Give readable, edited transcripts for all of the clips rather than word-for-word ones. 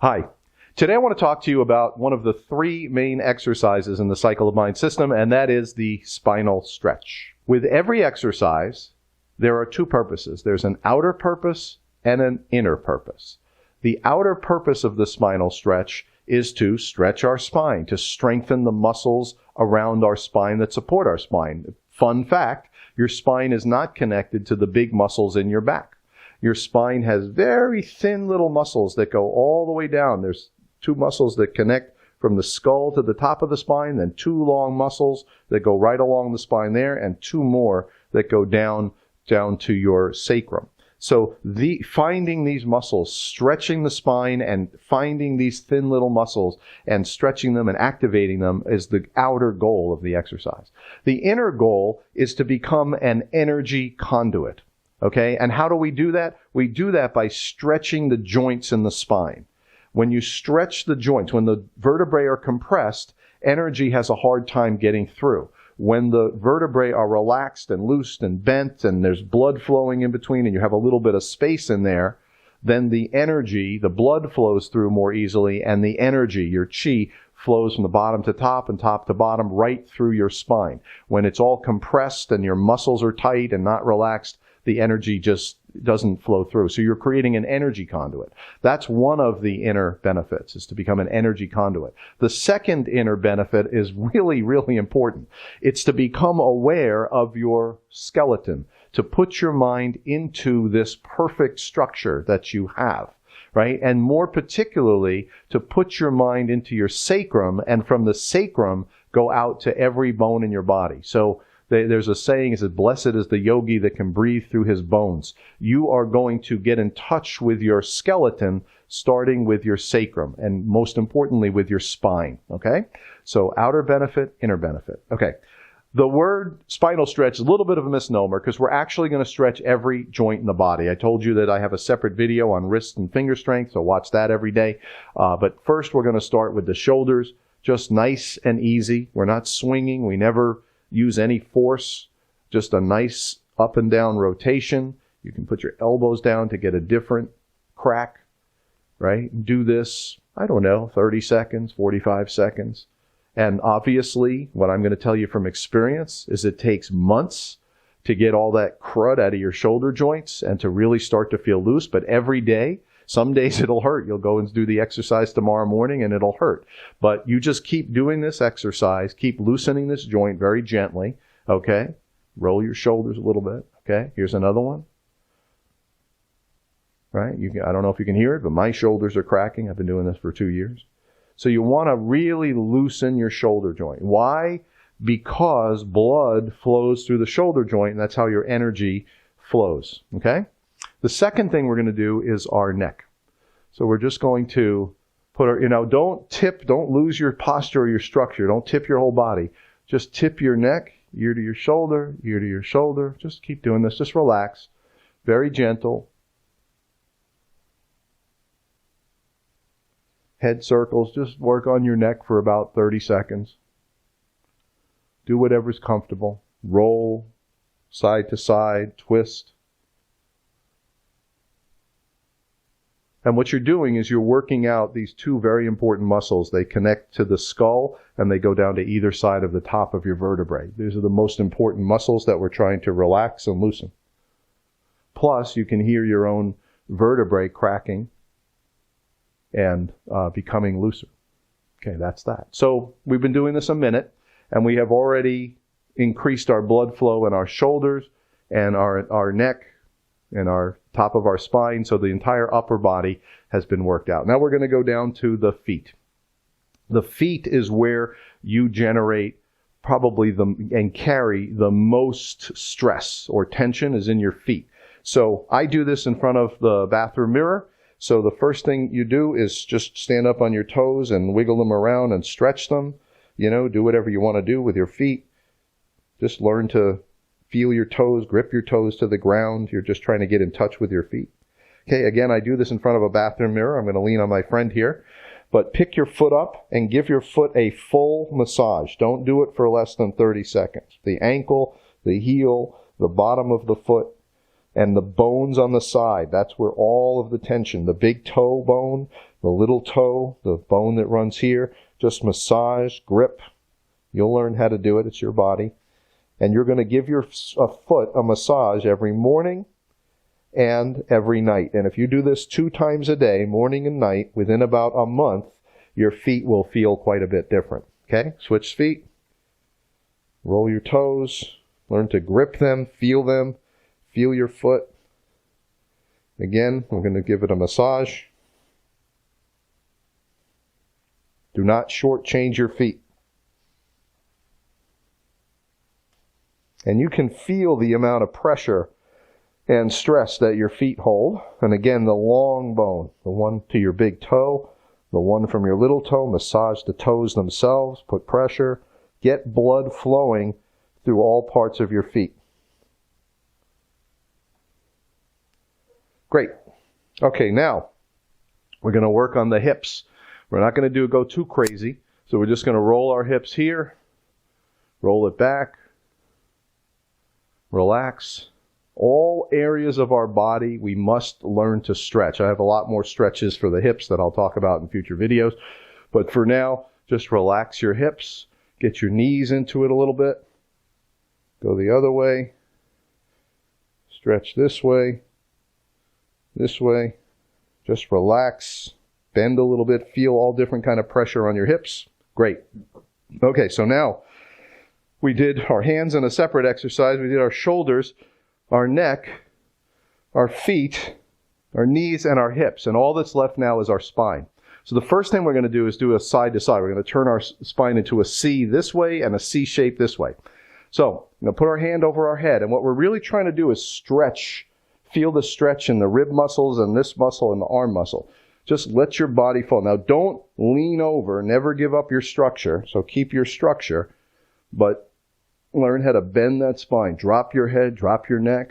Hi. Today I want to talk to you about one of the three main exercises in the cycle of mind system, and that is the spinal stretch. With every exercise, there are two purposes. There's an outer purpose and an inner purpose. The outer purpose of the spinal stretch is to stretch our spine, to strengthen the muscles around our spine that support our spine. Fun fact, your spine is not connected to the big muscles in your back. Your spine has very thin little muscles that go all the way down. There's two muscles that connect from the skull to the top of the spine, then two long muscles that go right along the spine there, and two more that go down to your sacrum. So finding these muscles, stretching the spine and finding these thin little muscles and stretching them and activating them is the outer goal of the exercise. The inner goal is to become an energy conduit. Okay, and how do we do that? We do that by stretching the joints in the spine. When you stretch the joints, when the vertebrae are compressed, energy has a hard time getting through. When the vertebrae are relaxed and loosed and bent and there's blood flowing in between and you have a little bit of space in there, then the energy, the blood flows through more easily, and the energy, your chi, flows from the bottom to top and top to bottom right through your spine. When it's all compressed and your muscles are tight and not relaxed, the energy just doesn't flow through. So you're creating an energy conduit. That's one of the inner benefits, is to become an energy conduit. The second inner benefit is really, really important. It's to become aware of your skeleton, to put your mind into this perfect structure that you have, right? And more particularly, to put your mind into your sacrum, and from the sacrum, go out to every bone in your body. So there's a saying, is that blessed is the yogi that can breathe through his bones. You are going to get in touch with your skeleton, starting with your sacrum, and most importantly with your spine, okay? So outer benefit, inner benefit. Okay, the word spinal stretch is a little bit of a misnomer because we're actually going to stretch every joint in the body. I told you that I have a separate video on wrist and finger strength, so watch that every day. But first we're going to start with the shoulders, just nice and easy. We're not swinging. We never use any force, just a nice up and down rotation. You can put your elbows down to get a different crack, right? Do this, 30 seconds, 45 seconds. And obviously, what I'm going to tell you from experience is it takes months to get all that crud out of your shoulder joints and to really start to feel loose. But every day, some days it'll hurt. You'll go and do the exercise tomorrow morning and it'll hurt. But you just keep doing this exercise, keep loosening this joint very gently, okay? Roll your shoulders a little bit, okay? Here's another one, right? I don't know if you can hear it, but my shoulders are cracking. I've been doing this for 2 years. So you want to really loosen your shoulder joint. Why? Because blood flows through the shoulder joint, and that's how your energy flows, okay? The second thing we're going to do is our neck. So we're just going to put our, don't lose your posture or your structure. Don't tip your whole body. Just tip your neck, ear to your shoulder, ear to your shoulder. Just keep doing this. Just relax. Very gentle. Head circles. Just work on your neck for about 30 seconds. Do whatever's comfortable. Roll side to side, twist. And what you're doing is you're working out these two very important muscles. They connect to the skull and they go down to either side of the top of your vertebrae. These are the most important muscles that we're trying to relax and loosen. Plus, you can hear your own vertebrae cracking and becoming looser. Okay, that's that. So we've been doing this a minute, and we have already increased our blood flow in our shoulders and our neck and our top of our spine, so the entire upper body has been worked out. Now we're going to go down to the feet. The feet is where you generate probably and carry the most stress or tension is in your feet. So I do this in front of the bathroom mirror. So the first thing you do is just stand up on your toes and wiggle them around and stretch them. Do whatever you want to do with your feet. Just learn to feel your toes, grip your toes to the ground. You're just trying to get in touch with your feet. Okay, again, I do this in front of a bathroom mirror. I'm going to lean on my friend here. But pick your foot up and give your foot a full massage. Don't do it for less than 30 seconds. The ankle, the heel, the bottom of the foot, and the bones on the side. That's where all of the tension, the big toe bone, the little toe, the bone that runs here. Just massage, grip. You'll learn how to do it. It's your body. And you're going to give your foot a massage every morning and every night. And if you do this 2 times a day, morning and night, within about a month, your feet will feel quite a bit different. Okay? Switch feet. Roll your toes. Learn to grip them, feel your foot. Again, we're going to give it a massage. Do not shortchange your feet. And you can feel the amount of pressure and stress that your feet hold. And again, the long bone, the one to your big toe, the one from your little toe, massage the toes themselves, put pressure, get blood flowing through all parts of your feet. Great. Okay, now we're going to work on the hips. We're not going to go too crazy, so we're just going to roll our hips here, roll it back, relax. All areas of our body we must learn to stretch. I have a lot more stretches for the hips that I'll talk about in future videos, but for now, just relax your hips, get your knees into it a little bit, go the other way, stretch this way, just relax. Bend a little bit, feel all different kind of pressure on your hips. Great. Okay, so now we did our hands in a separate exercise. We did our shoulders, our neck, our feet, our knees, and our hips. And all that's left now is our spine. So the first thing we're going to do is do a side to side. We're going to turn our spine into a C this way and a C shape this way. So we're going to put our hand over our head. And what we're really trying to do is stretch. Feel the stretch in the rib muscles and this muscle and the arm muscle. Just let your body fall. Now, don't lean over. Never give up your structure. So keep your structure, but learn how to bend that spine. Drop your head, drop your neck.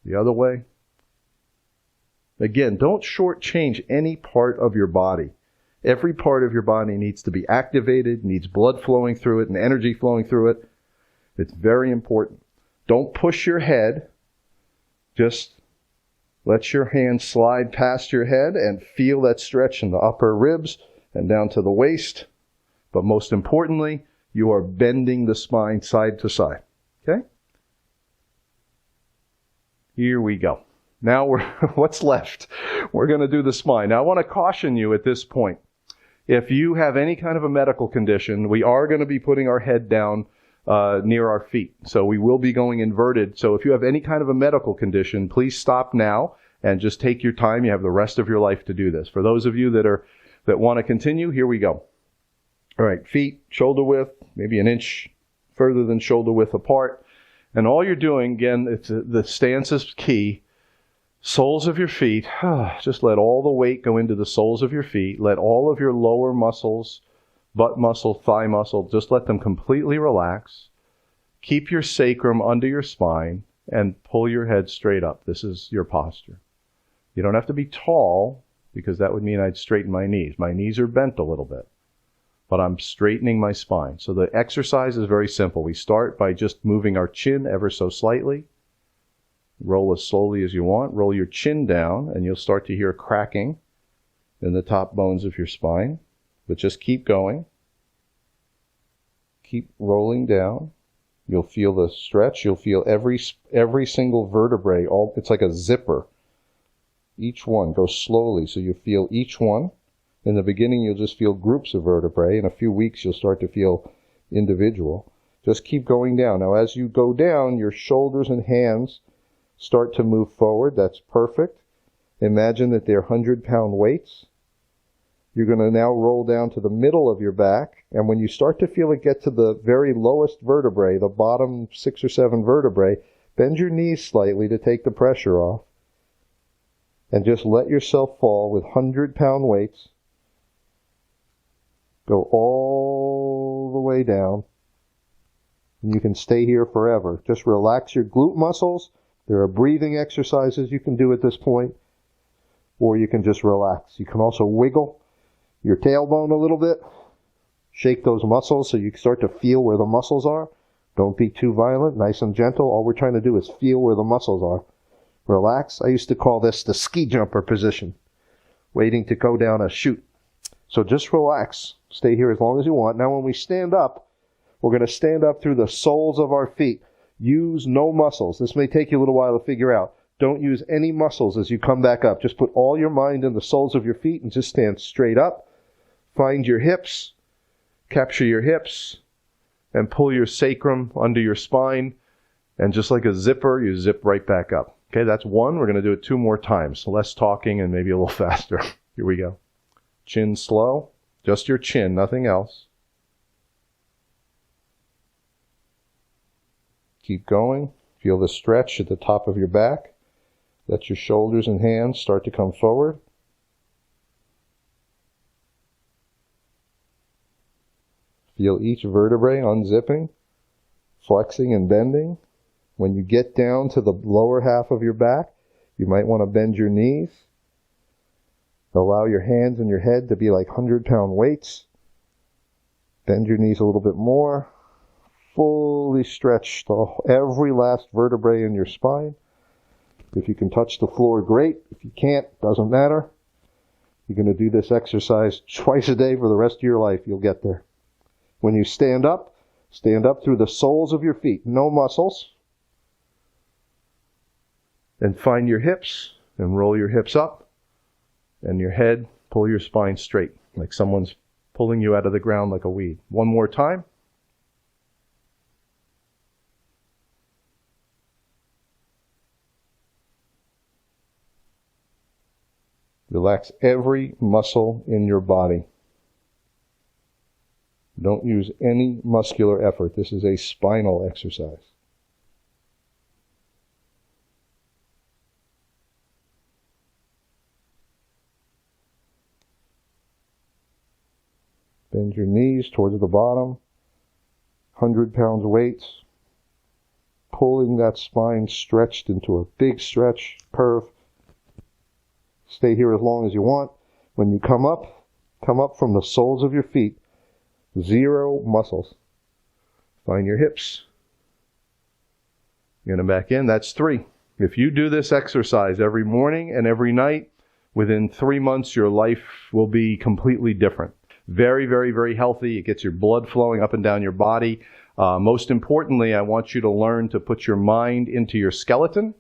The other way. Again, don't shortchange any part of your body. Every part of your body needs to be activated, needs blood flowing through it and energy flowing through it. It's very important. Don't push your head. Just let your hand slide past your head and feel that stretch in the upper ribs and down to the waist. But most importantly, you are bending the spine side to side. Okay? Here we go. Now what's left? We're going to do the spine. Now I want to caution you at this point. If you have any kind of a medical condition, we are going to be putting our head down near our feet. So we will be going inverted. So if you have any kind of a medical condition, please stop now and just take your time. You have the rest of your life to do this. For those of you that want to continue, here we go. All right, feet shoulder width, maybe an inch further than shoulder width apart. And all you're doing, again, the stance is key. Soles of your feet, just let all the weight go into the soles of your feet. Let all of your lower muscles, butt muscle, thigh muscle, just let them completely relax. Keep your sacrum under your spine and pull your head straight up. This is your posture. You don't have to be tall because that would mean I'd straighten my knees. My knees are bent a little bit, but I'm straightening my spine. So the exercise is very simple. We start by just moving our chin ever so slightly. Roll as slowly as you want. Roll your chin down and you'll start to hear cracking in the top bones of your spine. But just keep going. Keep rolling down. You'll feel the stretch. You'll feel every single vertebrae. It's like a zipper. Each one goes slowly, so you feel each one. In the beginning, you'll just feel groups of vertebrae. In a few weeks, you'll start to feel individual. Just keep going down. Now, as you go down, your shoulders and hands start to move forward. That's perfect. Imagine that they're 100-pound weights. You're going to now roll down to the middle of your back. And when you start to feel it get to the very lowest vertebrae, the bottom 6 or 7 vertebrae, bend your knees slightly to take the pressure off. And just let yourself fall with 100-pound weights. Go all the way down. And you can stay here forever. Just relax your glute muscles. There are breathing exercises you can do at this point. Or you can just relax. You can also wiggle your tailbone a little bit. Shake those muscles so you start to feel where the muscles are. Don't be too violent. Nice and gentle. All we're trying to do is feel where the muscles are. Relax. I used to call this the ski jumper position. waiting to go down a chute. So just relax. Stay here as long as you want. Now when we stand up, we're going to stand up through the soles of our feet. Use no muscles. This may take you a little while to figure out. Don't use any muscles as you come back up. Just put all your mind in the soles of your feet and just stand straight up. Find your hips. Capture your hips. And pull your sacrum under your spine. And just like a zipper, you zip right back up. Okay, that's one. We're going to do it 2 more times. So less talking and maybe a little faster. Here we go. Chin slow. Just your chin, nothing else. Keep going. Feel the stretch at the top of your back. Let your shoulders and hands start to come forward. Feel each vertebrae unzipping, flexing and bending. When you get down to the lower half of your back, you might want to bend your knees. Allow your hands and your head to be like 100-pound weights. Bend your knees a little bit more. Fully stretch every last vertebrae in your spine. If you can touch the floor, great. If you can't, doesn't matter. You're going to do this exercise twice a day for the rest of your life. You'll get there. When you stand up through the soles of your feet. No muscles. And find your hips and roll your hips up. And your head, pull your spine straight, like someone's pulling you out of the ground like a weed. One more time. Relax every muscle in your body. Don't use any muscular effort. This is a spinal exercise. Bend your knees towards the bottom. 100 pounds weights. Pulling that spine stretched into a big stretch, curve. Stay here as long as you want. When you come up from the soles of your feet. 0 muscles. Find your hips. Get them back in. That's 3. If you do this exercise every morning and every night, within 3 months your life will be completely different. Very, very, very healthy. It gets your blood flowing up and down your body. Most importantly, I want you to learn to put your mind into your skeleton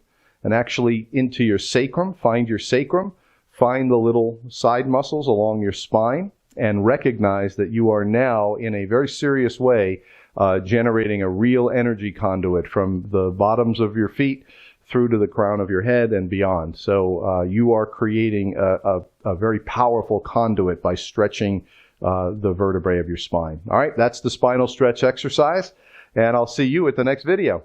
and actually into your sacrum. Find your sacrum. Find the little side muscles along your spine and recognize that you are now, in a very serious way, generating a real energy conduit from the bottoms of your feet through to the crown of your head and beyond. So you are creating a very powerful conduit by stretching the vertebrae of your spine. All right, that's the spinal stretch exercise, and I'll see you at the next video.